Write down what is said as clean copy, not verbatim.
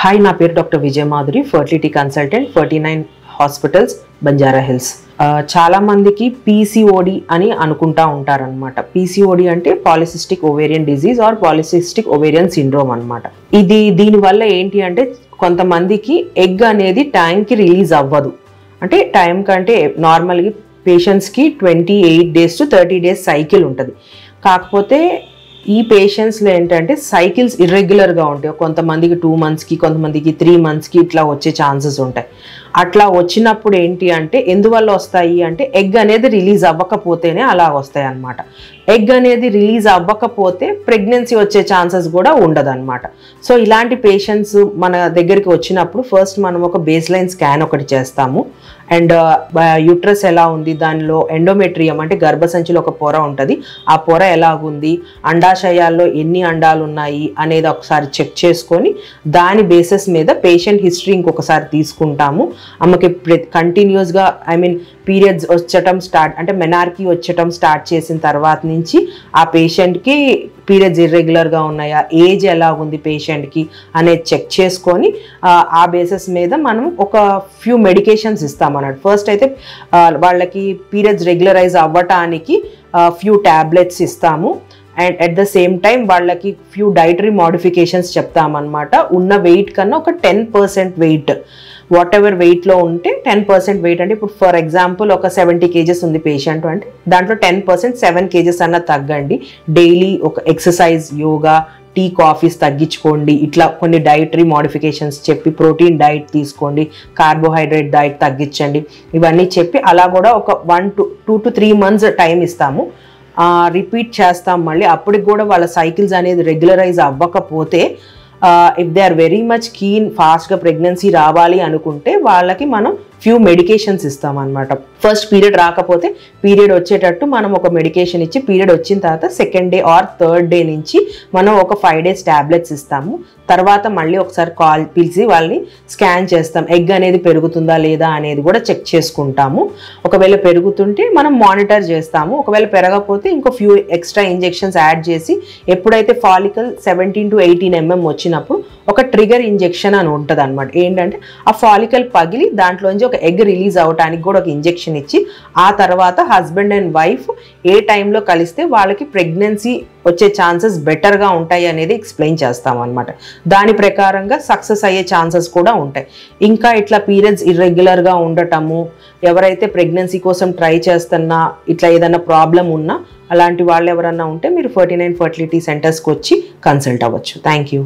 Hi, నా పేరు doctor Vijaya Madhuri, fertility consultant, 49 hospitals, Banjara Hills. చాలా మందికి పీసీఓడి అని అనుకుంటా ఉంటారనమాట. పీసీఓడి అంటే polycystic ovarian disease or polycystic ovarian syndrome అనమాట. దీనివల్ల ఏంటి అంటే కొంతమందికి ఎగ్ అనేది టైంకి రిలీజ్ అవ్వదు. అంటే టైం కంటే నార్మల్గా పేషెంట్స్కి 28 days to 30 days సైకిల్ ఉంటుంది. కాకపోతే ఈ పేషెంట్స్లో ఏంటంటే సైకిల్స్ ఇర్రెగ్యులర్గా ఉంటాయి. కొంతమందికి 2 monthsకి, కొంతమందికి 3 monthsకి ఇట్లా వచ్చే ఛాన్సెస్ ఉంటాయి. అట్లా వచ్చినప్పుడు ఏంటి అంటే ఎందువల్ల వస్తాయి అంటే ఎగ్ అనేది రిలీజ్ అవ్వకపోతేనే అలా వస్తాయి అన్నమాట. ఎగ్ అనేది రిలీజ్ అవ్వకపోతే ప్రెగ్నెన్సీ వచ్చే ఛాన్సెస్ కూడా ఉండదన్నమాట. సో ఇలాంటి పేషెంట్స్ మన దగ్గరికి వచ్చినప్పుడు ఫస్ట్ మనం ఒక బేస్ లైన్ స్కాన్ ఒకటి చేస్తాము. అండ్ యూట్రస్ ఎలా ఉంది, దానిలో ఎండోమెట్రియం అంటే గర్భసంచిలో ఒక పొర ఉంటుంది, ఆ పొర ఎలాగుంది, అండాశయాల్లో ఎన్ని అండాలు ఉన్నాయి అనేది ఒకసారి చెక్ చేసుకొని దాని బేసిస్ మీద పేషెంట్ హిస్టరీ ఇంకొకసారి తీసుకుంటాము. ఆమెకి కంటిన్యూస్గా పీరియడ్స్ వచ్చటం స్టార్ట్ అంటే మెనార్కీ వచ్చటం స్టార్ట్ చేసిన తర్వాత నుంచి ఆ పేషెంట్కి పీరియడ్స్ ఇర్రెగ్యులర్గా ఉన్నాయా, ఏజ్ ఎలా ఉంది పేషెంట్కి అనేది చెక్ చేసుకొని ఆ బేసిస్ మీద మనం ఒక ఫ్యూ మెడికేషన్స్ ఇస్తాం అన్నట్టు. ఫస్ట్ అయితే వాళ్ళకి పీరియడ్స్ రెగ్యులరైజ్ అవ్వటానికి ఫ్యూ ట్యాబ్లెట్స్ ఇస్తాము. And at the same time వాళ్ళకి ఫ్యూ డైటరీ మోడిఫికేషన్స్ చెప్తామన్నమాట. ఉన్న వెయిట్ కన్నా ఒక 10% వెయిట్, వాట్ ఎవర్ వెయిట్లో ఉంటే 10% వెయిట్ అంటే ఇప్పుడు ఫర్ ఎగ్జాంపుల్ ఒక 70 kgs ఉంది పేషెంట్ అంటే దాంట్లో 10% 7 kgs అన్న తగ్గండి. డైలీ ఒక ఎక్సర్సైజ్, యోగా, టీ, కాఫీస్ తగ్గించుకోండి. ఇట్లా కొన్ని డైటరీ మోడిఫికేషన్స్ చెప్పి ప్రోటీన్ డైట్ తీసుకోండి, కార్బోహైడ్రేట్ డైట్ తగ్గించండి, ఇవన్నీ చెప్పి అలా కూడా ఒక 2 to 3 months టైం ఇస్తాము. రిపీట్ చేస్తాం మళ్ళీ. అప్పటికి కూడా వాళ్ళ సైకిల్స్ అనేది రెగ్యులరైజ్ అవ్వకపోతే if they are very much keen ఫాస్ట్గా ప్రెగ్నెన్సీ రావాలి అనుకుంటే వాళ్ళకి మనం ఫ్యూ మెడికేషన్స్ ఇస్తాం అనమాట. ఫస్ట్ పీరియడ్ రాకపోతే పీరియడ్ వచ్చేటట్టు మనం ఒక మెడికేషన్ ఇచ్చి పీరియడ్ వచ్చిన తర్వాత 2nd day are 3rd day నుంచి మనం ఒక 5 days ట్యాబ్లెట్స్ ఇస్తాము. తర్వాత మళ్ళీ ఒకసారి పిలిచి వాళ్ళని స్కాన్ చేస్తాం. ఎగ్ అనేది పెరుగుతుందా లేదా అనేది కూడా చెక్ చేసుకుంటాము. ఒకవేళ పెరుగుతుంటే మనం మానిటర్ చేస్తాము. ఒకవేళ పెరగకపోతే ఇంకో ఫ్యూ ఎక్స్ట్రా ఇంజెక్షన్స్ యాడ్ చేసి ఎప్పుడైతే ఫాలికల్ 17 to 18 mm వచ్చినప్పుడు ఒక ట్రిగర్ ఇంజెక్షన్ అని ఉంటుంది అనమాట. ఏంటంటే ఆ ఫాలికల్ పగిలి దాంట్లోంచి ఒక ఎగ్ రిలీజ్ అవడానికి కూడా ఒక ఇంజెక్షన్ ఇచ్చి ఆ తర్వాత హస్బెండ్ అండ్ వైఫ్ ఏ టైంలో కలిస్తే వాళ్ళకి ప్రెగ్నెన్సీ వచ్చే ఛాన్సెస్ బెటర్గా ఉంటాయి అనేది ఎక్స్ప్లెయిన్ చేస్తాం అనమాట. దాని ప్రకారంగా సక్సెస్ అయ్యే ఛాన్సెస్ కూడా ఉంటాయి. ఇంకా ఇట్లా పీరియడ్స్ ఇర్రెగ్యులర్గా ఉండటము, ఎవరైతే ప్రెగ్నెన్సీ కోసం ట్రై చేస్తున్నా ఇట్లా ఏదైనా ప్రాబ్లం ఉన్నా అలాంటి వాళ్ళు ఎవరన్నా ఉంటే మీరు 49 ఫర్టిలిటీ సెంటర్స్కి వచ్చి కన్సల్ట్ అవ్వచ్చు. Thank you.